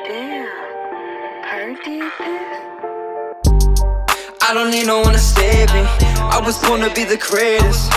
Damn, Perk did this? I don't need no one to save me. I was born to be the greatest.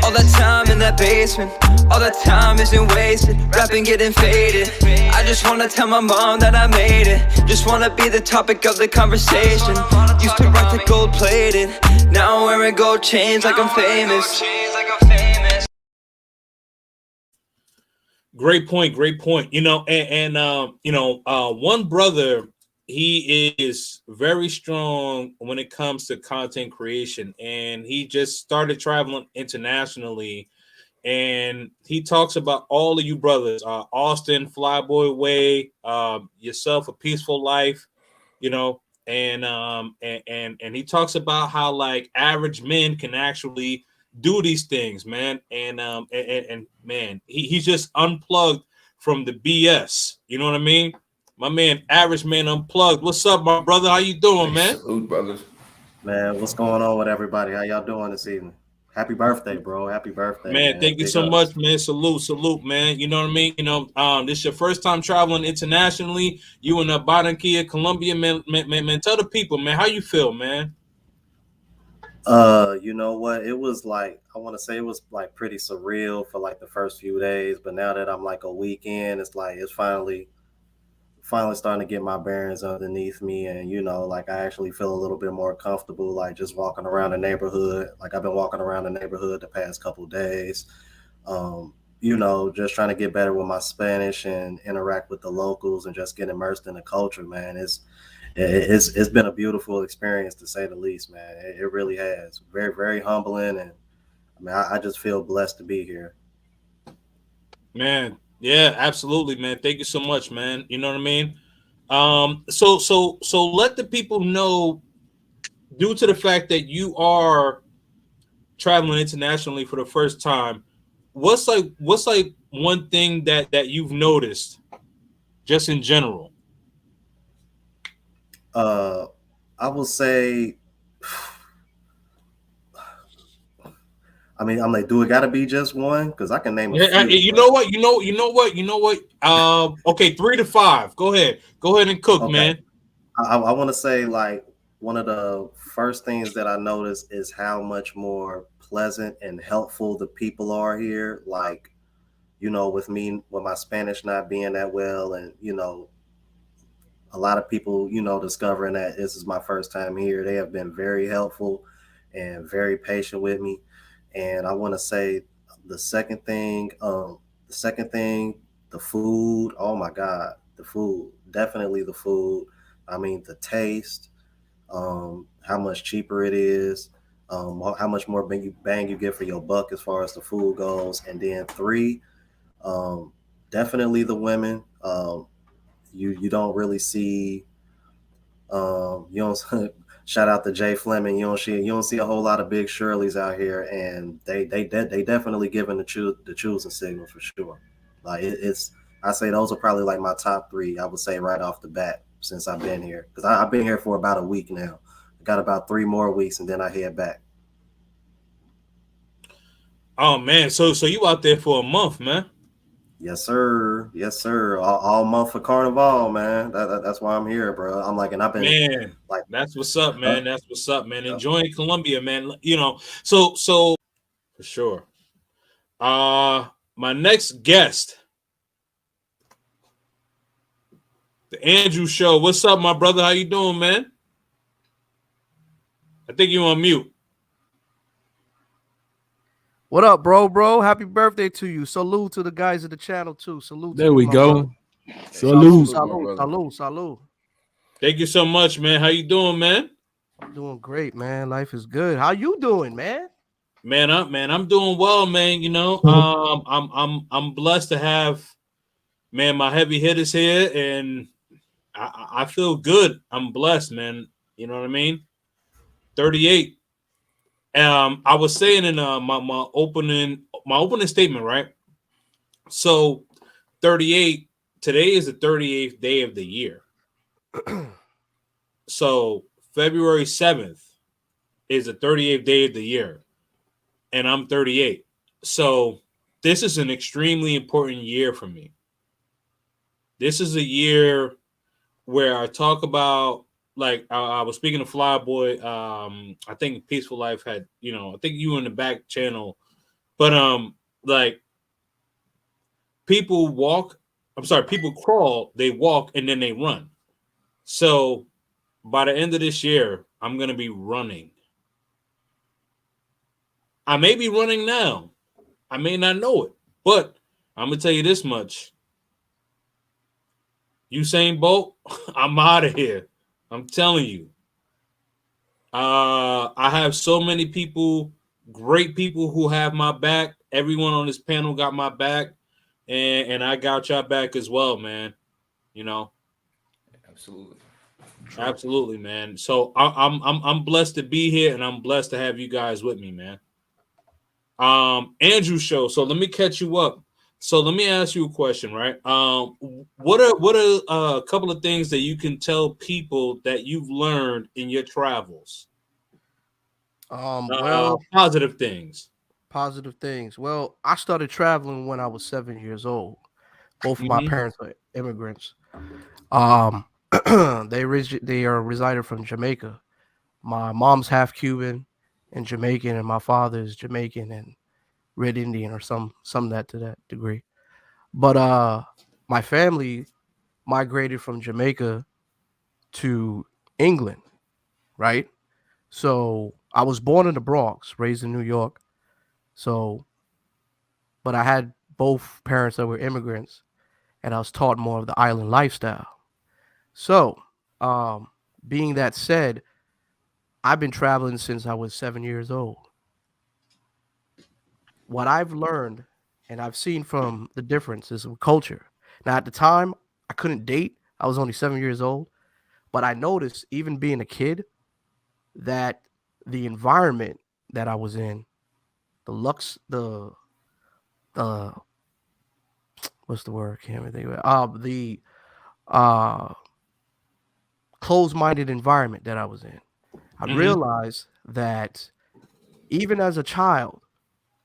All that time in that basement, all that time isn't wasted. Rapping getting faded. I just wanna tell my mom that I made it. Just wanna be the topic of the conversation. Used to rock the gold plated. Now I'm wearing gold chains like I'm famous. Great point. You know, one brother, he is very strong when it comes to content creation, and he just started traveling internationally. And he talks about all of you brothers, Austin, Flyboy Way, yourself, Apeacefullife, you know, and he talks about how like average men can actually do these things, man. And man, he's just unplugged from the BS. You know what I mean? My man, Average Man Unplugged. What's up, my brother? How you doing, man? Salute, brothers. Man, what's going on with everybody? How y'all doing this evening? Happy birthday, bro. Happy birthday, Man, thank you so much, man. Salute, man. You know what I mean? You know, this is your first time traveling internationally. You in Barranquilla, Colombia, man. Tell the people, man, how you feel, man? You know what? It was like, I want to say it was like pretty surreal for like the first few days, but now that I'm like a week in, it's like it's finally starting to get my bearings underneath me, and you know, like I actually feel a little bit more comfortable, like just walking around the neighborhood. Like I've been walking around the neighborhood the past couple of days. You know, just trying to get better with my Spanish and interact with the locals and just get immersed in the culture, man. It's been a beautiful experience to say the least, man. It really has. Very, very humbling, and I mean, I just feel blessed to be here. Man, yeah, absolutely, man. Thank you so much, man. You know what I mean? So let the people know, due to the fact that you are traveling internationally for the first time, what's like one thing that you've noticed just in general? I will say, I mean, I'm like, do it got to be just one? Because I can name a few. You know what? Okay, 3 to 5. Go ahead and cook, okay. Man. I want to say like one of the first things that I noticed is how much more pleasant and helpful the people are here. Like, you know, with my Spanish not being that well, and you know, a lot of people, you know, discovering that this is my first time here, they have been very helpful and very patient with me. And I want to say the second thing, the food. Oh my God, the food, definitely the food. I mean, the taste, how much cheaper it is, how much more bang you get for your buck as far as the food goes. And then 3, definitely the women. You don't really see, you don't. Shout out to Jay Fleming. You don't see a whole lot of big Shirleys out here, and they definitely giving the choosing signal for sure. Like I say those are probably like my top 3. I would say right off the bat since I've been here, because I've been here for about a week now. I got about 3 more weeks, and then I head back. Oh man, so you out there for a month, man? Yes, sir. All month for Carnival, man. That's why I'm here, bro. I'm like, and I've been, man. Like, that's what's up, man. That's what's up, man. Enjoying Colombia, man. You know, so for sure. My next guest, the Andrew Show. What's up, my brother? How you doing, man? I think you on mute. What up, bro? Happy birthday to you. Salute to the guys of the channel too. Salute. There we go. Salute. Thank you so much, man. How you doing, man? I'm doing great, man. Life is good. How you doing, man? I'm doing well, man. You know, I'm blessed to have, man, my heavy hitters here, and I feel good. I'm blessed, man. You know what I mean? 38. I was saying in my opening statement, right? So 38, today is the 38th day of the year. So February 7th is the 38th day of the year, and I'm 38. So this is an extremely important year for me. this is a year where I talk about, like, I was speaking to Flyboy. I think Peaceful Life had, I think you in the back channel, but like, people crawl, they walk, and then they run. So by the end of this year, I'm gonna be running. I may be running now. I may not know it, but I'm gonna tell you this much. Usain Bolt, I'm out of here. I'm telling you. I have so many people, great people who have my back. Everyone on this panel got my back, and I got y'all back as well, man. You know, Absolutely. True. absolutely, man. So I'm blessed to be here, and I'm blessed to have you guys with me, man. Andrew show. So let me catch you up. So let me ask you a question, right? What are a couple of things that you can tell people that you've learned in your travels? Well, Positive things. positive things. Well, I started traveling when I was 7 years old. Both of my Mm-hmm. parents are immigrants. They are resided from Jamaica. My mom's half Cuban and Jamaican, and my father is Jamaican and Red Indian or some that to that degree. But my family migrated from Jamaica to England, right? So I was born in the Bronx, raised in New York. So, but I had both parents that were immigrants, and I was taught more of the island lifestyle. So, um, being that said, I've been traveling since I was 7 years old. What I've learned and I've seen from the differences of culture. Now, at the time, I couldn't date. I was only 7 years old, but I noticed, even being a kid, that the environment that I was in, the lux, the what's the word? I can't even think of it. The uh, closed-minded environment that I was in. I Mm-hmm. realized that even as a child,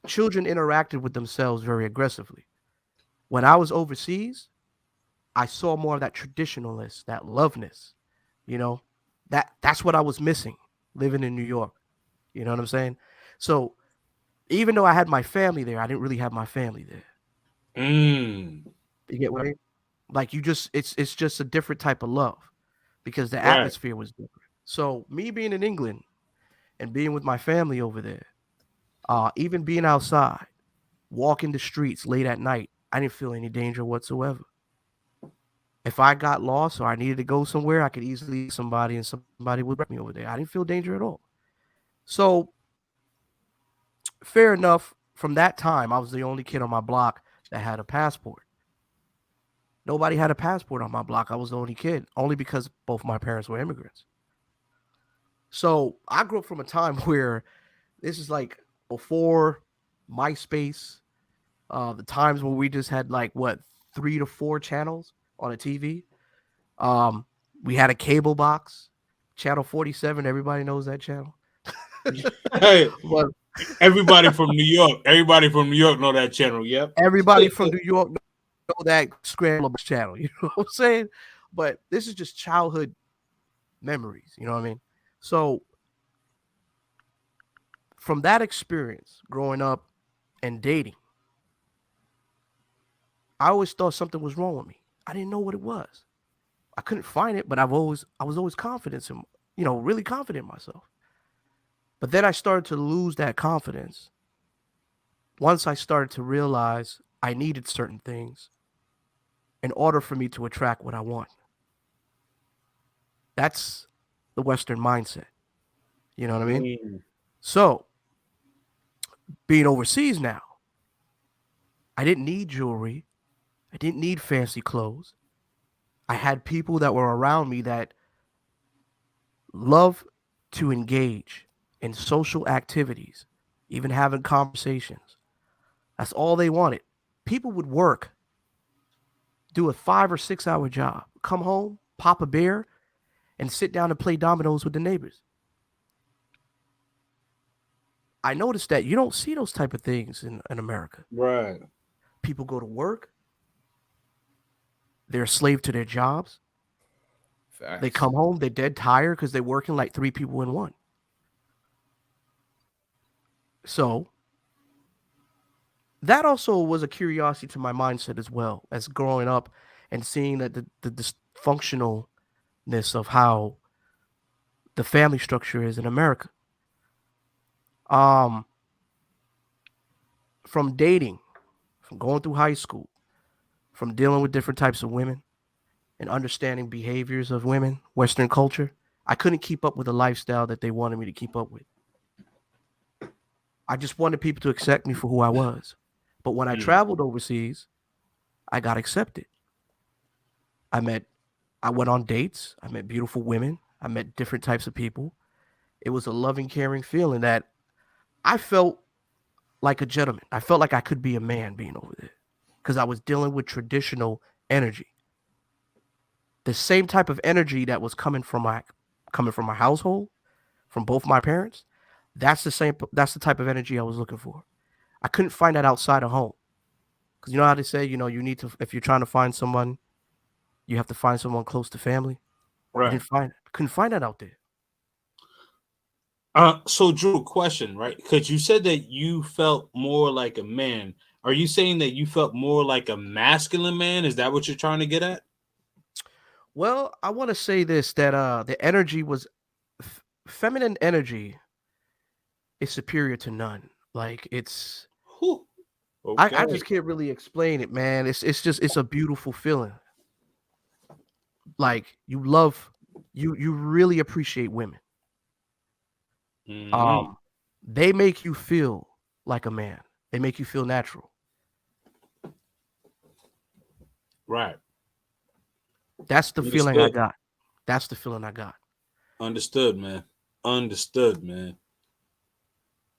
children interacted with themselves very aggressively. When I was overseas, I saw more of that traditionalness, that loveness, you know, that's what I was missing living in New York. You know what I'm saying? So even though I had my family there, I didn't really have my family there. Mm. You get what I mean? Like, it's just a different type of love because the Right. atmosphere was different. So me being in England and being with my family over there, even being outside, walking the streets late at night, I didn't feel any danger whatsoever. If I got lost or I needed to go somewhere, I could easily somebody and somebody would direct me over there. I didn't feel danger at all. So fair enough. From that time, I was the only kid on my block that had a passport. Nobody had a passport on my block. I was the only kid, only because both my parents were immigrants. So I grew up from a time where this is like before MySpace, the times when we just had like what 3 to 4 channels on a TV. Um, we had a cable box, channel 47. Everybody knows that channel. Hey, But everybody from New York. Everybody from New York know that channel. Yep. everybody from New York know that Scramble channel. You know what I'm saying? But this is just childhood memories. You know what I mean? So from that experience, growing up and dating, I always thought something was wrong with me. I didn't know what it was. I couldn't find it, but I was always confident in, really confident in myself. But then I started to lose that confidence once I started to realize I needed certain things in order for me to attract what I want. That's the Western mindset. You know what I mean? Mm. So, being overseas now, I didn't need jewelry. I didn't need fancy clothes. I had people that were around me that love to engage in social activities, even having conversations. That's all they wanted. People would work, do a 5 or 6 hour job, come home, pop a beer, and sit down and play dominoes with the neighbors. I noticed that you don't see those type of things in America. Right. People go to work, they're a slave to their jobs. Facts. They come home, they're dead tired because they're working like 3 people in one. So that also was a curiosity to my mindset as well as growing up and seeing that the dysfunctionalness of how the family structure is in America. Um, from dating, from going through high school, from dealing with different types of women and understanding behaviors of women, Western culture, I couldn't keep up with the lifestyle that they wanted me to keep up with. I just wanted people to accept me for who I was. But when I traveled overseas, I got accepted. I went on dates. I met beautiful women. I met different types of people. It was a loving, caring feeling that I felt like a gentleman. I felt like I could be a man being over there because I was dealing with traditional energy. The same type of energy that was coming from my household, from both my parents. That's the type of energy I was looking for. I couldn't find that outside of home. Because you know how they say, you need to, if you're trying to find someone, you have to find someone close to family. Right. Couldn't find that out there. So Drew, question, right? Because you said that you felt more like a man. Are you saying that you felt more like a masculine man? Is that what you're trying to get at? Well, I want to say this, that the energy was feminine energy is superior to none. Like it's Whew. Okay. I just can't really explain it, man. It's a beautiful feeling. Like you really appreciate women. Mhm. They make you feel like a man. They make you feel natural. Right. That's the feeling I Understood. got. That's the feeling I got. Understood, man. Understood, man.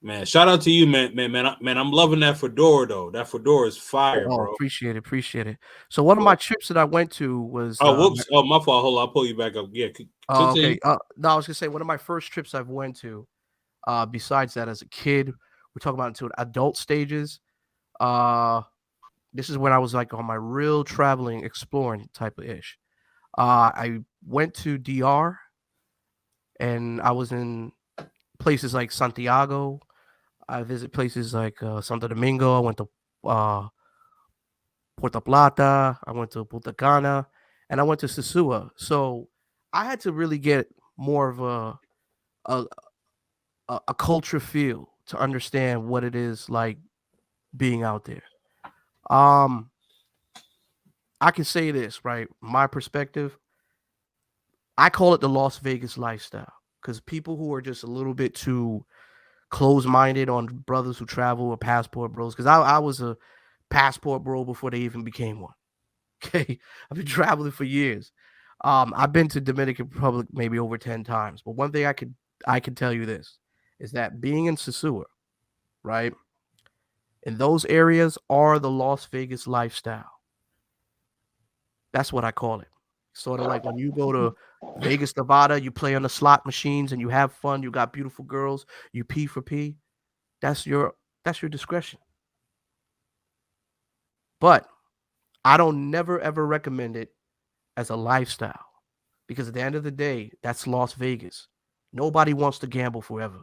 Man, shout out to you, man. Man, I'm loving that fedora though. That fedora is fire, Oh, bro. appreciate it. So one of my trips that I went to was Oh, whoops. Oh, my fault. Hold on, I'll pull you back up. Yeah, continue. okay. No, I was gonna say one of my first trips I've went to. Besides that, as a kid, we're talking about into adult stages. This is when I was like on my real traveling, exploring type of ish. I went to DR, and I was in places like Santiago. I visit places like Santo Domingo. I went to uh, Puerto Plata. I went to Punta Cana, and I went to Sosua. So I had to really get more of a, a culture feel to understand what it is like being out there. Um, I can say this, right? My perspective, I call it the Las Vegas lifestyle because people who are just a little bit too close-minded on brothers who travel or passport bros, because I was a passport bro before they even became one. Okay, I've been traveling for years. I've been to Dominican Republic maybe over 10 times, but one thing I can tell you this is that being in Sosua, right, in those areas are the Las Vegas lifestyle. That's what I call it. Sort of like when you go to Vegas, Nevada, you play on the slot machines and you have fun. You got beautiful girls. You pee for pee. That's your discretion. But I don't never ever recommend it as a lifestyle because at the end of the day, that's Las Vegas. Nobody wants to gamble forever.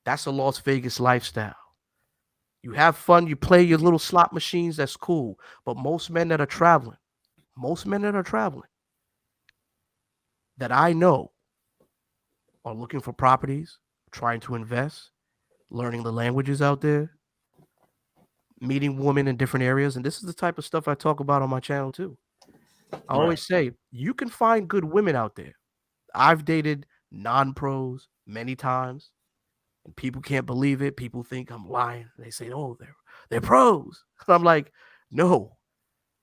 That's a Las Vegas lifestyle. You have fun, you play your little slot machines, that's cool. But most men that are traveling that I know are looking for properties, trying to invest, learning the languages out there, meeting women in different areas. And this is the type of stuff I talk about on my channel too. I always say you can find good women out there. I've dated non-pros many times, and people can't believe it. People think I'm lying. They say, "Oh, they're pros." And I'm like, "No,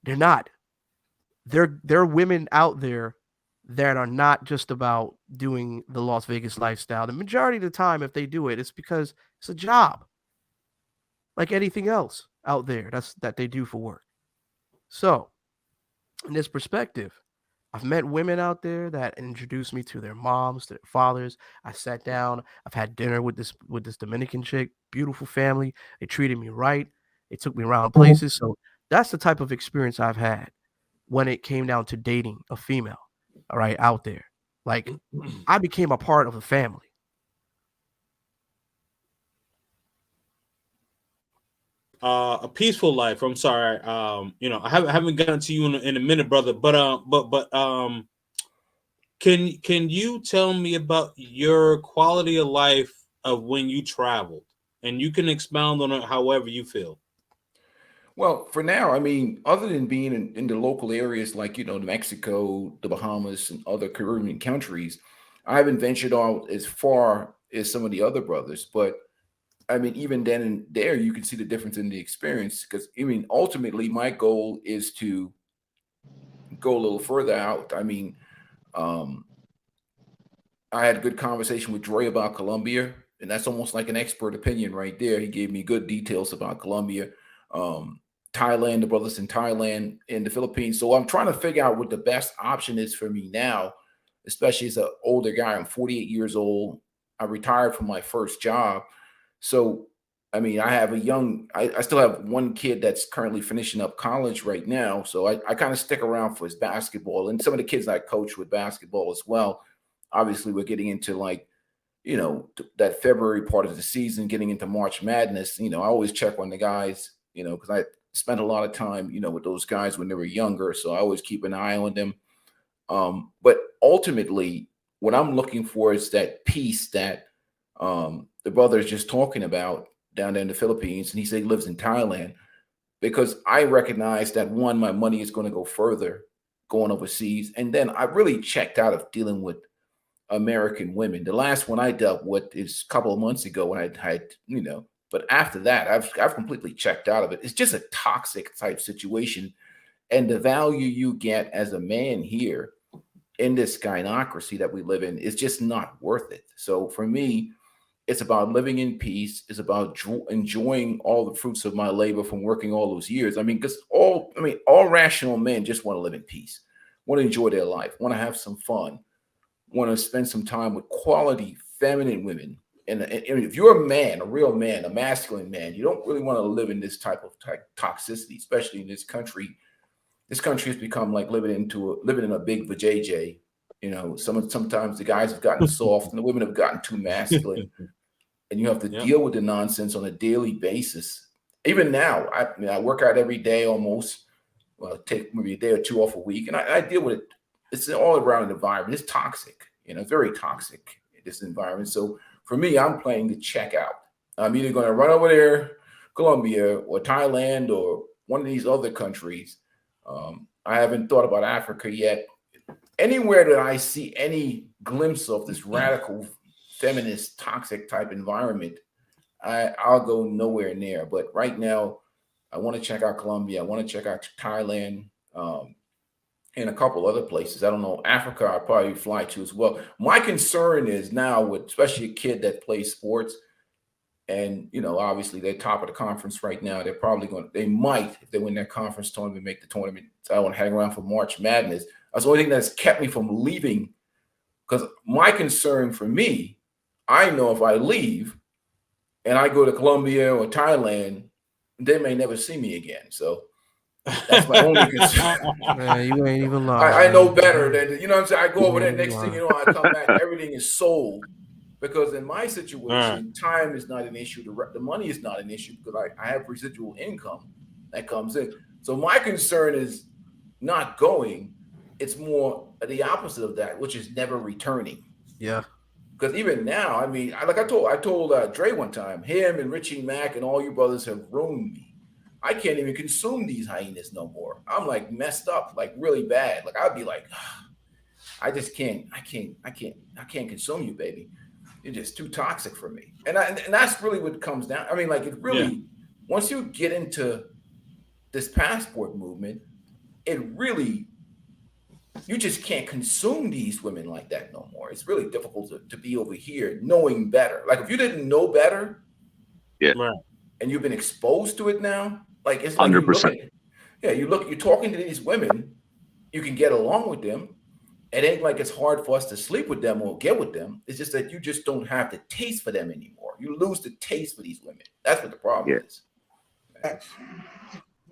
they're not. There are women out there that are not just about doing the Las Vegas lifestyle. The majority of the time, if they do it, it's because it's a job, like anything else out there that they do for work. So, in this perspective, I've met women out there that introduced me to their moms, to their fathers. I sat down. I've had dinner with this Dominican chick, beautiful family. They treated me right. They took me around places. So That's the type of experience I've had when it came down to dating a female, all right, out there. Like, I became a part of a family. A peaceful life. I'm sorry. I haven't gotten to you in a minute, brother. But can you tell me about your quality of life of when you traveled, and you can expound on it however you feel. Well, for now, I mean, other than being in the local areas like, Mexico, the Bahamas, and other Caribbean countries, I haven't ventured out as far as some of the other brothers. But I mean, even then and there, you can see the difference in the experience. Because, I mean, ultimately, my goal is to go a little further out. I mean, um, I had a good conversation with Dre about Colombia, and that's almost like an expert opinion right there. He gave me good details about Colombia, um, Thailand, the brothers in Thailand, and the Philippines. So I'm trying to figure out what the best option is for me now, especially as an older guy. I'm 48 years old. I retired from my first job. So, I mean, I have I still have one kid that's currently finishing up college right now. So I kind of stick around for his basketball, and some of the kids I coach with basketball as well. Obviously, we're getting into like, that February part of the season, getting into March Madness. I always check on the guys, because I spent a lot of time, with those guys when they were younger. So I always keep an eye on them. But ultimately, what I'm looking for is that peace that the brother is just talking about down there in the Philippines. And he said he lives in Thailand, because I recognize that, one, my money is going to go further going overseas. And then I really checked out of dealing with American women. The last one I dealt with is a couple of months ago when I had, but after that, I've completely checked out of it. It's just a toxic type situation. And the value you get as a man here in this gynocracy that we live in is just not worth it. So for me, it's about living in peace. It's about enjoying all the fruits of my labor from working all those years. I mean, because all rational men just want to live in peace, want to enjoy their life, want to have some fun, want to spend some time with quality feminine women. And if you're a man, a real man, a masculine man, you don't really want to live in this type of toxicity, especially in this country. This country has become like living in a big vajayjay. Sometimes the guys have gotten soft and the women have gotten too masculine, and you have to deal with the nonsense on a daily basis. Even now, I work out every day almost. Well, take maybe a day or two off a week, and I deal with it. It's all around the environment. It's toxic, it's very toxic, this environment. So for me, I'm playing the checkout. I'm either going to run over there, Colombia or Thailand or one of these other countries. I haven't thought about Africa yet. Anywhere that I see any glimpse of this radical, feminist, toxic type environment, I'll go nowhere near. But right now, I want to check out Colombia. I want to check out Thailand. And a couple other places. I don't know. Africa, I'll probably fly to as well. My concern is now with especially a kid that plays sports, and obviously they're top of the conference right now. They might, if they win their conference tournament, make the tournament. So I want to hang around for March Madness. That's the only thing that's kept me from leaving. Because my concern for me, I know if I leave and I go to Colombia or Thailand, they may never see me again. So that's my only concern. Man, you ain't even lying. I know better than, what I'm saying? I go over there, next thing you know, I come back, everything is sold. Because in my situation, time is not an issue. The money is not an issue because I have residual income that comes in. So my concern is not going. It's more the opposite of that, which is never returning. Yeah. Because even now, I mean, I told Dre one time, him and Richie Mack and all you brothers have ruined me. I can't even consume these hyenas no more. I'm like messed up, like really bad. Like I'd be like, I just can't. I can't consume you, baby. You're just too toxic for me. And that's really what comes down. I mean, like it really, once you get into this passport movement, you just can't consume these women like that no more. It's really difficult to be over here knowing better. Like if you didn't know better, and you've been exposed to it now, like it's like 100%. You're talking to these women, you can get along with them. It ain't like it's hard for us to sleep with them or get with them. It's just that you just don't have the taste for them anymore. You lose the taste for these women. That's what the problem is.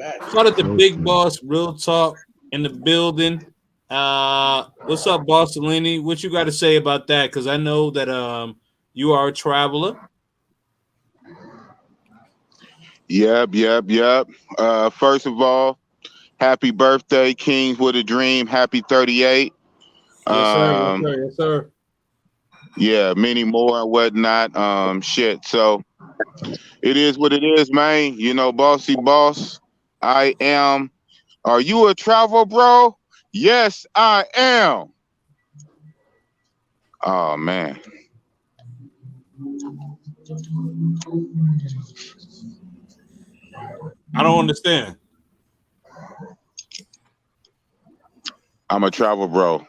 Shout out to Big Boss, Real Talk in the building. What's up, Boss-O-Leeeeny? What you got to say about that? Because I know that you are a traveler. Yep. First of all, happy birthday, Kings with a Dream. Happy 38. Yes, sir. Yes, sir. Yeah, many more and whatnot. Shit. So it is what it is, man. You know, bossy boss. I am. Are you a travel bro? Yes, I am. Oh man. I don't understand. I'm a travel bro.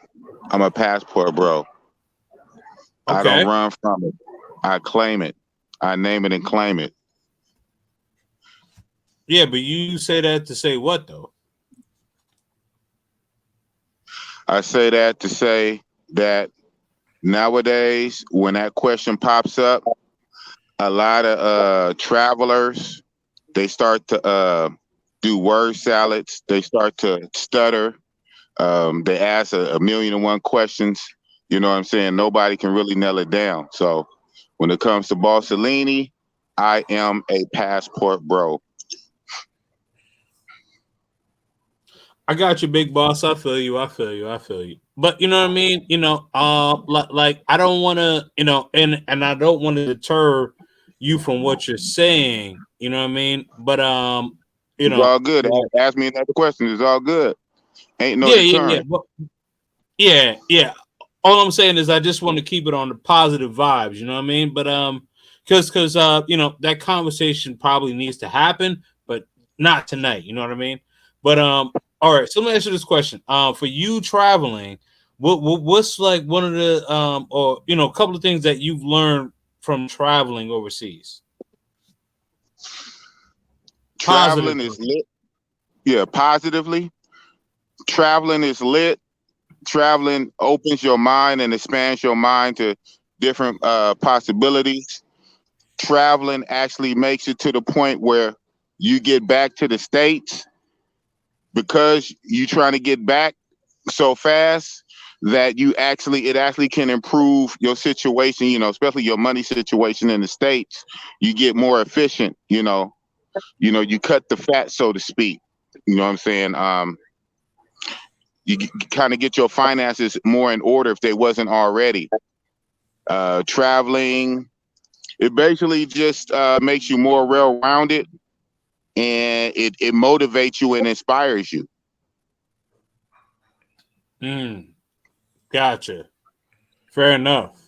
I'm a passport bro. Okay. I don't run from it. I claim it. I name it and claim it. Yeah, but you say that to say what though? I say that to say that nowadays, when that question pops up, a lot of travelers, they start to do word salads. They start to stutter. They ask a million and one questions. You know what I'm saying? Nobody can really nail it down. So when it comes to Boss-O-Leeeeny, I am a passport bro. I got you, big boss. I feel you. But you know what I mean? You know, like I don't want to, you know, and I don't want to deter you from what you're saying. You know what I mean? But you It's know, all good. Ask me another question. It's all good. Ain't no yeah, deterrent. But, yeah. All I'm saying is I just want to keep it on the positive vibes. You know what I mean? But because you know that conversation probably needs to happen, but not tonight. You know what I mean? But all right. So let me ask you this question. For you traveling, what's like one of the or you know a couple of things that you've learned from traveling overseas? Traveling is lit. Yeah, positively. Traveling is lit. Traveling opens your mind and expands your mind to different possibilities. Traveling actually makes it to the point where you get back to the States because you're trying to get back so fast that it actually can improve your situation, you know, especially your money situation in the States. You get more efficient, you know, you cut the fat, so to speak. You know what I'm saying? You kind of get your finances more in order if they wasn't already. Traveling, it basically just makes you more well-rounded, and it motivates you and inspires you. Gotcha. Fair enough.